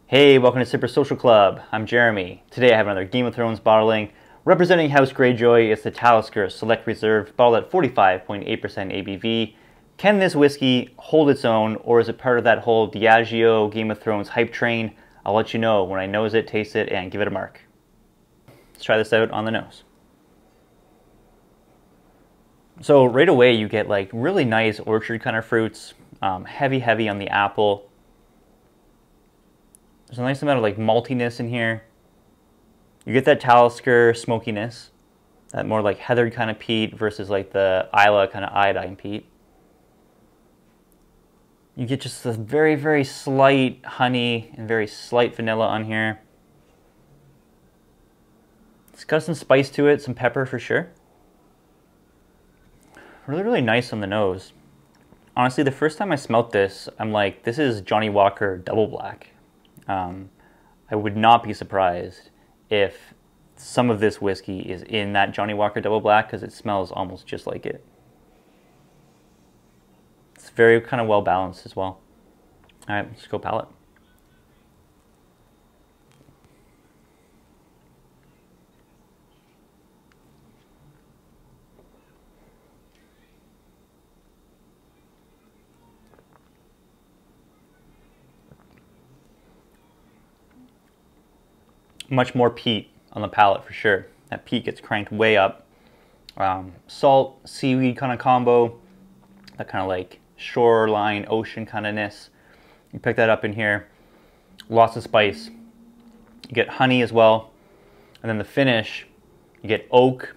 Hey, welcome to Sipper Social Club. I'm Jeremy. Today I have another Game of Thrones bottling. Representing House Greyjoy, it's the Talisker Select Reserve, bottled at 45.8% ABV. Can this whiskey hold its own, or is it part of that whole Diageo Game of Thrones hype train? I'll let you know when I nose it, taste it, and give it a mark. Let's try this out on the nose. So right away you get like really nice orchard kind of fruits, heavy on the apple. There's a nice amount of like maltiness in here. You get that Talisker smokiness, that more like heathered kind of peat versus like the Isla kind of iodine peat. You get just a very slight honey and very slight vanilla on here. It's got some spice to it, some pepper for sure. Really nice on the nose. Honestly, the first time I smelt this, I'm like, this is Johnny Walker Double Black. I would not be surprised if some of this whiskey is in that Johnny Walker Double Black because it smells almost just like it. It's very kind of well balanced as well. All right, let's go palate. Much more peat on the palate for sure. That peat gets cranked way up. Salt, seaweed kind of combo. That kind of like shoreline, ocean kind of-ness. You pick that up in here. Lots of spice. You get honey as well. And then the finish, you get oak,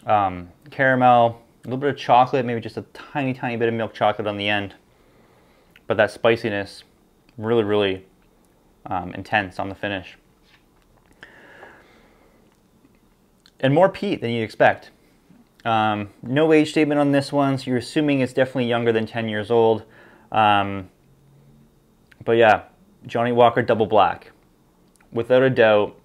caramel, a little bit of chocolate, maybe just a tiny bit of milk chocolate on the end. But that spiciness, really intense on the finish. And more peat than you'd expect. No age statement on this one, so you're assuming it's definitely younger than 10 years old. But yeah, Johnny Walker Double Black. Without a doubt,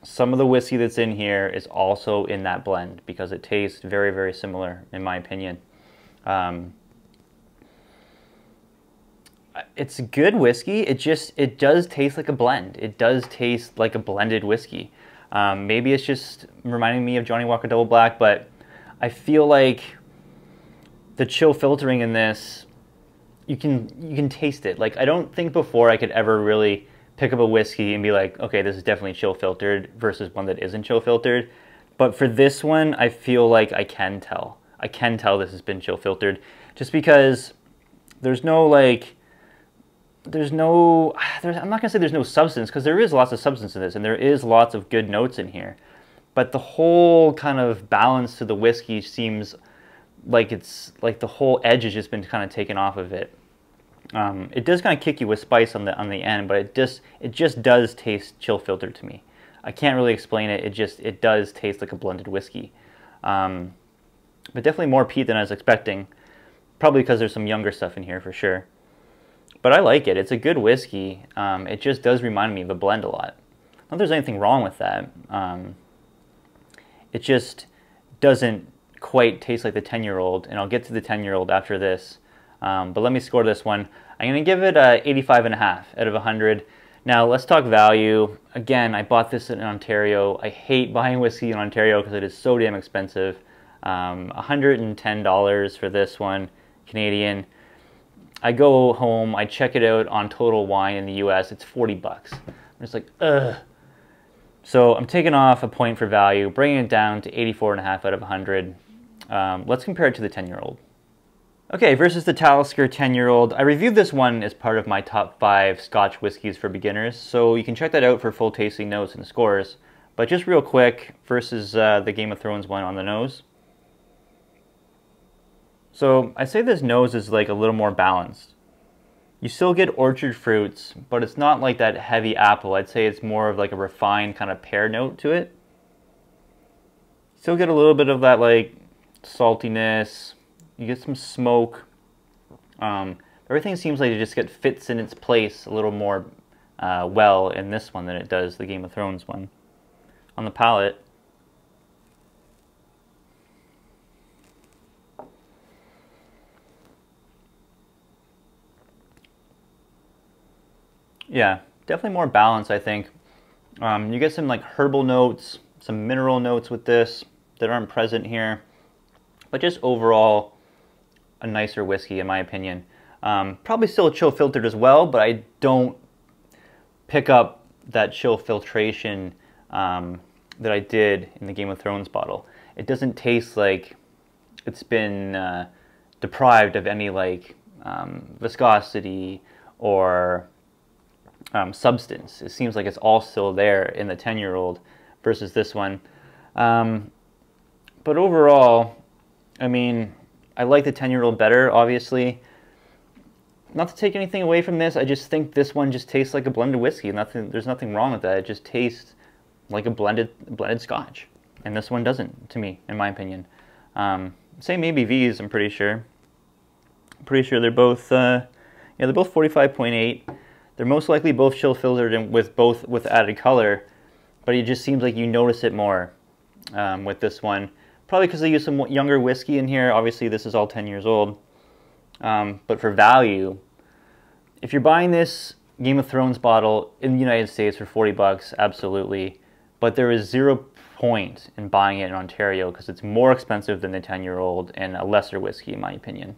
some of the whiskey that's in here is also in that blend because it tastes very similar, in my opinion. It's good whiskey. It does taste like a blend. It does taste like a blended whiskey. Maybe it's just reminding me of Johnny Walker Double Black, but I feel like the chill filtering in this, you can taste it. Like, I don't think before I could ever really pick up a whiskey and be like, okay, this is definitely chill filtered versus one that isn't chill filtered. But for this one, I feel like I can tell. I can tell this has been chill filtered just because there's no like, I'm not gonna say there's no substance, because there is lots of substance in this and there is lots of good notes in here, but the whole kind of balance to the whiskey seems like it's like the whole edge has just been kind of taken off of it. It does kind of kick you with spice on the end, but it just does taste chill filtered to me. I can't really explain it. It does taste like a blended whiskey, but definitely more peat than I was expecting, probably because there's some younger stuff in here for sure. But I like it. It's a good whiskey. It just does remind me of a blend a lot. Not that there's anything wrong with that. It just doesn't quite taste like the 10-year-old, and I'll get to the 10-year-old after this. But let me score this one. I'm going to give it a 85.5 out of 100. Now, let's talk value. Again, I bought this in Ontario. I hate buying whiskey in Ontario because it is so damn expensive. $110 for this one, Canadian. I go home, I check it out on Total Wine in the US, it's 40 bucks. I'm just like, ugh. So I'm taking off a point for value, bringing it down to 84.5 out of 100. Let's compare it to the 10-year-old. Okay, versus the Talisker 10-year-old. I reviewed this one as part of my top 5 Scotch whiskies for beginners, so you can check that out for full tasting notes and scores. But just real quick, versus the Game of Thrones one on the nose. So I say this nose is like a little more balanced. You still get orchard fruits, but it's not like that heavy apple. I'd say it's more of like a refined kind of pear note to it. Still get a little bit of that like saltiness. You get some smoke. Everything seems like it fits in its place a little more well in this one than it does the Game of Thrones one. On the palate, yeah, definitely more balanced, I think. You get some like herbal notes, some mineral notes with this that aren't present here, but just overall a nicer whiskey in my opinion. Probably still chill filtered as well, but I don't pick up that chill filtration that I did in the Game of Thrones bottle. It doesn't taste like it's been deprived of any like viscosity or substance. It seems like it's all still there in the 10-year-old versus this one. But overall, I mean, I like the 10-year-old better, obviously. Not to take anything away from this, I just think this one just tastes like a blended whiskey. There's nothing wrong with that. It just tastes like a blended Scotch, and this one doesn't, to me, in my opinion. Same ABVs, I'm pretty sure. They're both, yeah, they're both 45.8. They're most likely both chill filtered and with added color, but it just seems like you notice it more with this one. Probably because they use some younger whiskey in here. Obviously, this is all 10 years old. But for value, if you're buying this Game of Thrones bottle in the United States for 40 bucks, absolutely. But there is 0 point in buying it in Ontario because it's more expensive than the 10-year-old and a lesser whiskey, in my opinion.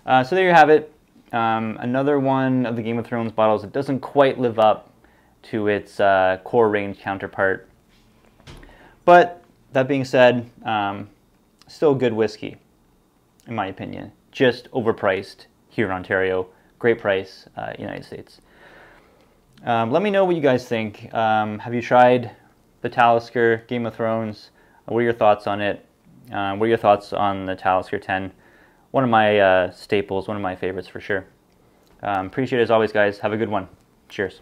So there you have it. Another one of the Game of Thrones bottles that doesn't quite live up to its core range counterpart. But that being said, still good whiskey, in my opinion. Just overpriced here in Ontario. Great price, United States. Let me know what you guys think. Have you tried the Talisker Game of Thrones? What are your thoughts on it? What are your thoughts on the Talisker 10? One of my staples, one of my favorites for sure. Appreciate it as always, guys. Have a good one. Cheers.